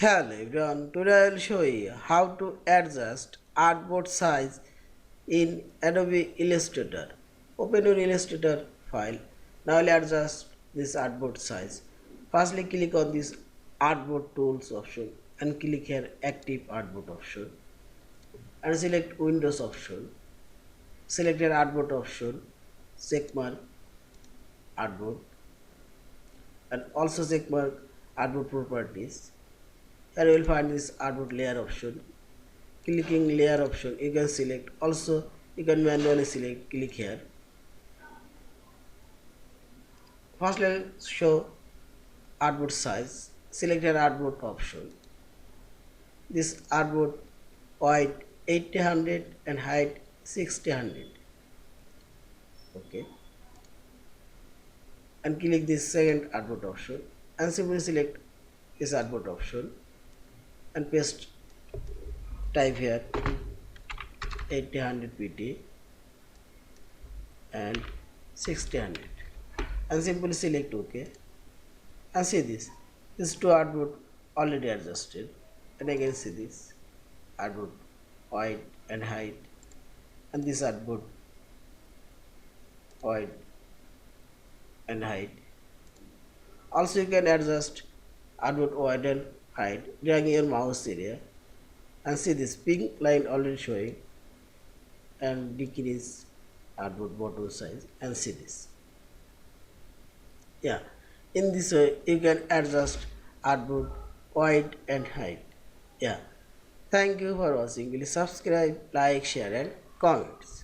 Hello everyone, today I will show you how to adjust artboard size in Adobe Illustrator. Open your Illustrator file. Now I will adjust this artboard size. Firstly click on this artboard tools option and click here active artboard option and select Windows option. Select your artboard option, check mark artboard and also check mark artboard properties. Here you will find this artboard layer option. Clicking layer option, you can select. Also, you can manually select. Click here. First, let's show artboard size. Select an artboard option. This artboard width 80/100 and height 60/100. Okay. And click this second artboard option and simply select this artboard option and paste type here 80/100 pt and 60/100 and simply select OK and see this two artboard already adjusted and again see this artboard width and height and this artboard width and height. Also you can adjust artboard width and height dragging your mouse area and see this pink line already showing and decrease artboard bottom size and see this. Yeah, in this way you can adjust artboard width and height. Yeah, thank you for watching. Please subscribe, like, share and comments.